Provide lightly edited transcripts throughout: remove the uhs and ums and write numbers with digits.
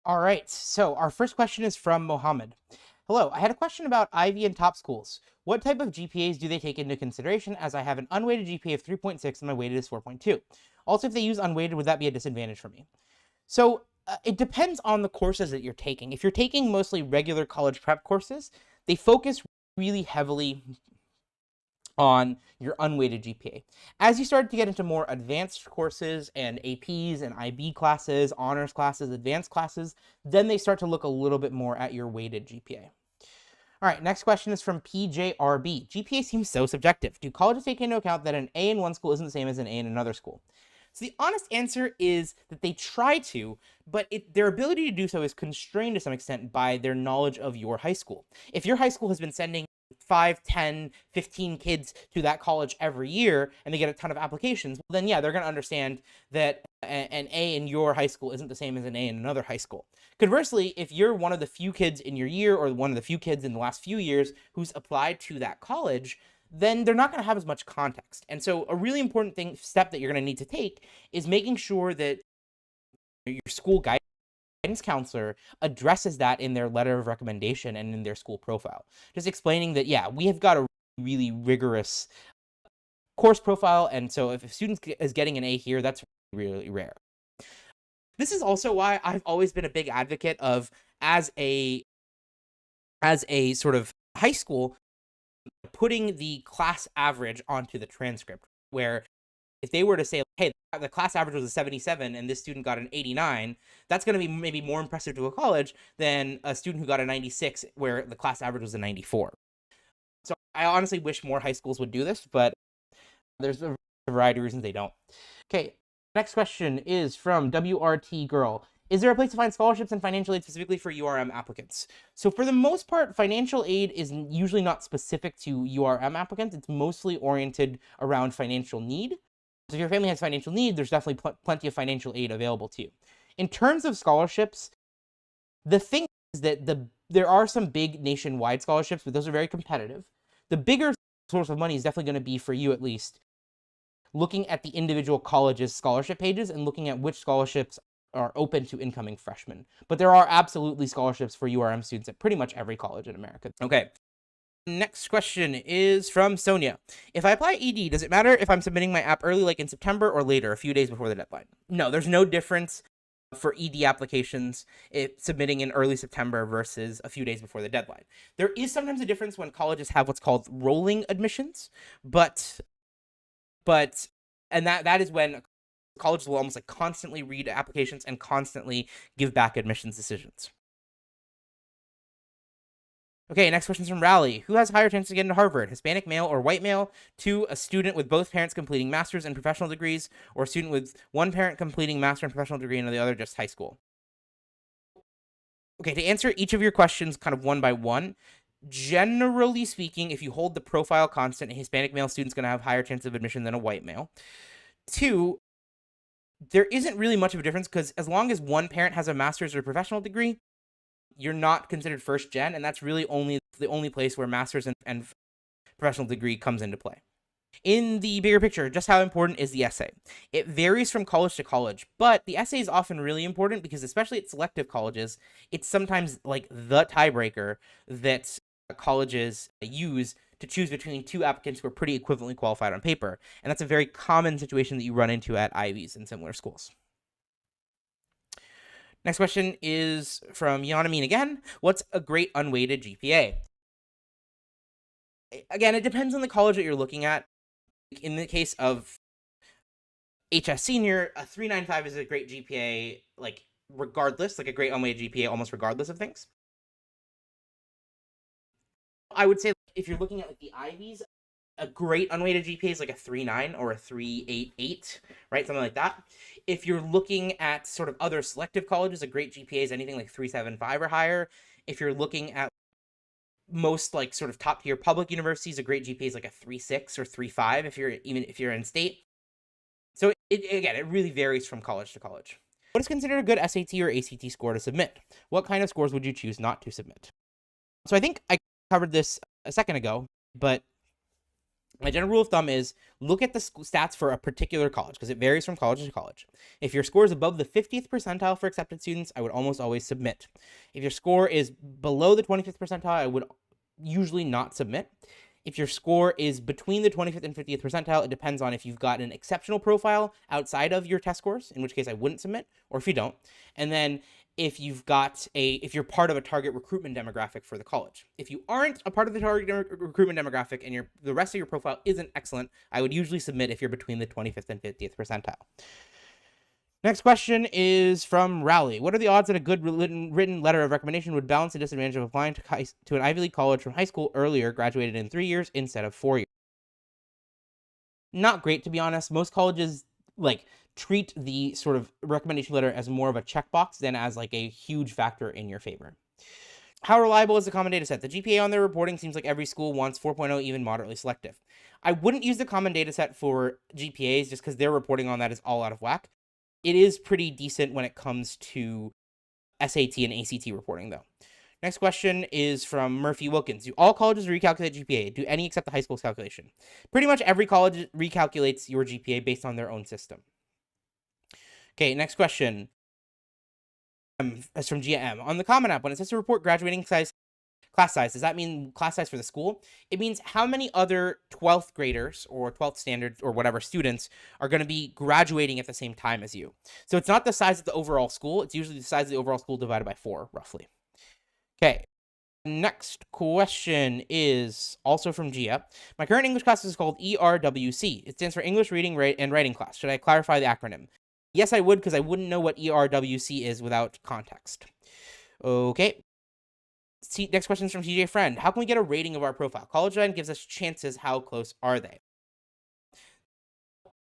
All right, so our first question is from Mohammed. Hello, I had a question about Ivy and top schools. What type of GPAs do they take into consideration, as I have an unweighted GPA of 3.6 and my weighted is 4.2? Also, if they use unweighted, would that be a disadvantage for me? So it depends on the courses that you're taking. If you're taking mostly regular college prep courses, they focus really heavily on your unweighted GPA. As you start to get into more advanced courses and APs and IB classes, honors classes, advanced classes, then they start to look a little bit more at your weighted GPA. All right, next question is from PJRB. GPA seems so subjective. Do colleges take into account that an A in one school isn't the same as an A in another school? So the honest answer is that they try to, but their ability to do so is constrained to some extent by their knowledge of your high school. If your high school has been sending 5, 10, 15 kids to that college every year and they get a ton of applications, well, then yeah, they're going to understand that an A in your high school isn't the same as an A in another high school. Conversely, if you're one of the few kids in your year or one of the few kids in the last few years who's applied to that college, then they're not going to have as much context. And so a really important step that you're going to need to take is making sure that your school guidance counselor addresses that in their letter of recommendation and in their school profile. Just explaining that, yeah, we have got a really rigorous course profile, and so if a student is getting an A here, that's really rare. This is also why I've always been a big advocate of, as a sort of high school, putting the class average onto the transcript, where if they were to say, hey, the class average was a 77 and this student got an 89, that's going to be maybe more impressive to a college than a student who got a 96 where the class average was a 94. So I honestly wish more high schools would do this, but there's a variety of reasons they don't. Okay, next question is from WRT Girl. Is there a place to find scholarships and financial aid specifically for URM applicants? So for the most part, financial aid is usually not specific to URM applicants. It's mostly oriented around financial need. So if your family has financial need, there's definitely plenty of financial aid available to you. In terms of scholarships, the thing is that there are some big nationwide scholarships, but those are very competitive. The bigger source of money is definitely going to be, for you at least, looking at the individual college's scholarship pages and looking at which scholarships are open to incoming freshmen. But there are absolutely scholarships for URM students at pretty much every college in America. Okay. Next question is from Sonia. If I apply ED, does it matter if I'm submitting my app early, like in September, or later, a few days before the deadline? No, there's no difference for ED applications submitting in early September versus a few days before the deadline. There is sometimes a difference when colleges have what's called rolling admissions, and that is when colleges will almost like constantly read applications and constantly give back admissions decisions. Okay, next question is from Rally. Who has higher chances to get into Harvard, Hispanic male or white male? 2, a student with both parents completing master's and professional degrees, or a student with one parent completing master and professional degree and the other just high school? Okay, to answer each of your questions kind of one by one, generally speaking, if you hold the profile constant, a Hispanic male student's going to have higher chance of admission than a white male. 2, there isn't really much of a difference because as long as one parent has a master's or professional degree, you're not considered first gen, and that's really the only place where master's and professional degree comes into play. In the bigger picture, just how important is the essay? It varies from college to college, but the essay is often really important because, especially at selective colleges, it's sometimes like the tiebreaker that colleges use to choose between 2 applicants who are pretty equivalently qualified on paper, and that's a very common situation that you run into at Ivies and similar schools. Next question is from Yanamin again. What's a great unweighted GPA? Again, it depends on the college that you're looking at. In the case of HS Senior, a 3.95 is a great GPA, like regardless, like a great unweighted GPA almost regardless of things. I would say if you're looking at like the Ivies, a great unweighted GPA is like a 3.9 or a 3.88, right? Something like that. If you're looking at sort of other selective colleges, a great GPA is anything like 3.75 or higher. If you're looking at most like sort of top tier public universities, a great GPA is like a 3.6 or 3.5 if you're in state. So it really varies from college to college. What is considered a good SAT or ACT score to submit? What kind of scores would you choose not to submit? So I think I covered this a second ago, but My general rule of thumb is look at the stats for a particular college because it varies from college to college. If your score is above the 50th percentile for accepted students, I would almost always submit. If your score is below the 25th percentile, I would usually not submit. If your score is between the 25th and 50th percentile, it depends on if you've got an exceptional profile outside of your test scores, in which case I wouldn't submit, or if you don't. And then if you're part of a target recruitment demographic for the college. If you aren't a part of the target recruitment demographic and the rest of your profile isn't excellent, I would usually submit if you're between the 25th and 50th percentile. Next question is from Rowley. What are the odds that a good written letter of recommendation would balance the disadvantage of applying to an Ivy League college from high school earlier, graduated in 3 years instead of 4 years? Not great, to be honest. Most colleges treat the sort of recommendation letter as more of a checkbox than as a huge factor in your favor. How reliable is the common data set? The GPA on their reporting seems like every school wants 4.0, even moderately selective. I wouldn't use the common data set for GPAs just because their reporting on that is all out of whack. It is pretty decent when it comes to SAT and ACT reporting, though. Next question is from Murphy Wilkins. Do all colleges recalculate GPA? Do any except the high school's calculation? Pretty much every college recalculates your GPA based on their own system. Okay, next question. That's from Gia M. On the Common App, when it says to report graduating class size, does that mean class size for the school? It means how many other 12th graders or 12th standard or whatever students are going to be graduating at the same time as you. So it's not the size of the overall school. It's usually the size of the overall school divided by 4, roughly. Okay. Next question is also from Gia. My current English class is called ERWC. It stands for English Reading and Writing Class. Should I clarify the acronym? Yes, I would, because I wouldn't know what ERWC is without context. Okay. Next question is from TJ Friend. How can we get a rating of our profile? CollegeVine gives us chances. How close are they?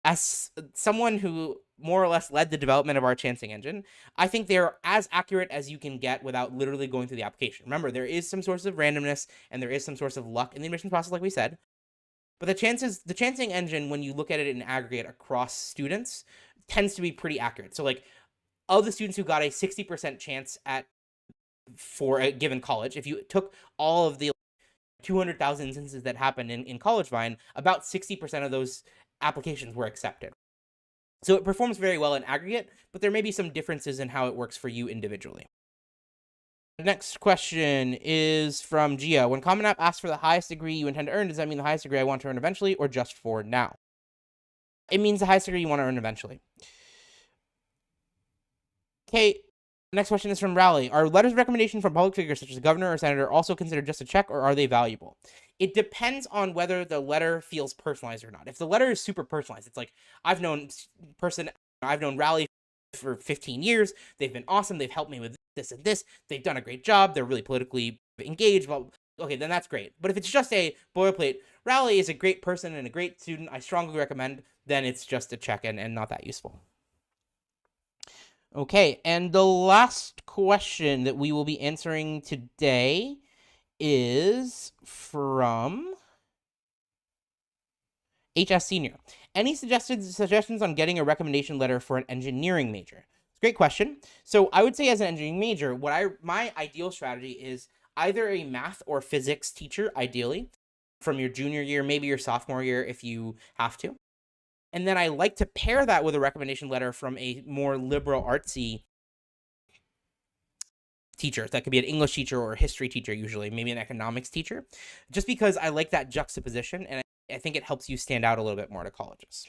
As someone who more or less led the development of our chancing engine, I think they're as accurate as you can get without literally going through the application. Remember, there is some source of randomness and there is some source of luck in the admissions process, like we said. But the chancing engine, when you look at it in aggregate across students, tends to be pretty accurate. So of the students who got a 60% chance for a given college, if you took all of the 200,000 instances that happened in CollegeVine, about 60% of those applications were accepted. So it performs very well in aggregate, but there may be some differences in how it works for you individually. The next question is from Gia. When Common App asks for the highest degree you intend to earn, does that mean the highest degree I want to earn eventually or just for now? It means the highest degree you want to earn eventually. Okay, the next question is from Rowley. Are letters of recommendation from public figures such as a governor or senator also considered just a check, or are they valuable? It depends on whether the letter feels personalized or not. If the letter is super personalized, it's like, I've known Rowley for 15 years. They've been awesome. They've helped me with this and this. They've done a great job. They're really politically engaged. Well, okay, then that's great. But if it's just a boilerplate, Rowley is a great person and a great student, I strongly recommend, then it's just a check and not that useful. Okay, and the last question that we will be answering today is from HS Senior. Any suggestions on getting a recommendation letter for an engineering major? It's a great question. So I would say as an engineering major, my ideal strategy is either a math or physics teacher, ideally, from your junior year, maybe your sophomore year if you have to. And then I like to pair that with a recommendation letter from a more liberal artsy teacher. That could be an English teacher or a history teacher, usually, maybe an economics teacher, just because I like that juxtaposition and I think it helps you stand out a little bit more to colleges.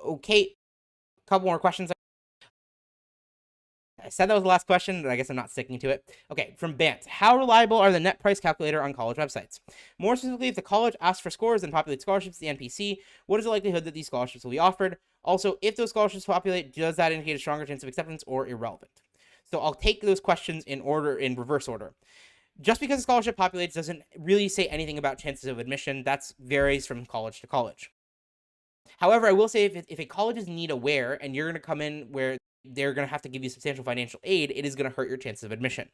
Okay, a couple more questions. I said that was the last question, but I guess I'm not sticking to it. Okay, from Bant. How reliable are the net price calculator on college websites? More specifically, if the college asks for scores and populates scholarships to the NPC, what is the likelihood that these scholarships will be offered? Also, if those scholarships populate, does that indicate a stronger chance of acceptance or irrelevant? So I'll take those questions in reverse order. Just because a scholarship populates doesn't really say anything about chances of admission. That varies from college to college. However, I will say if a college is need aware and you're going to come in where they're going to have to give you substantial financial aid, it is going to hurt your chances of admission.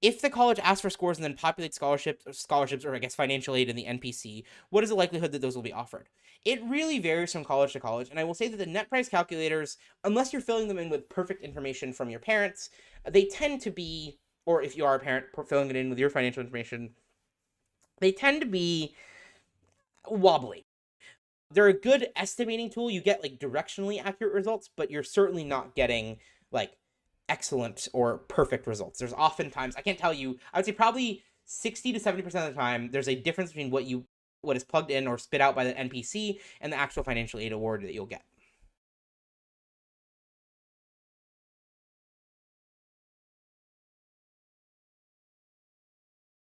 If the college asks for scores and then populates scholarships or I guess financial aid in the NPC, what is the likelihood that those will be offered? It really varies from college to college, and I will say that the net price calculators, unless you're filling them in with perfect information from your parents, they tend to be, or if you are a parent filling it in with your financial information, they tend to be wobbly. They're a good estimating tool. You get like directionally accurate results, but you're certainly not getting like excellent or perfect results. There's oftentimes, I can't tell you, I would say probably 60 to 70% of the time, there's a difference between what is plugged in or spit out by the NPC and the actual financial aid award that you'll get.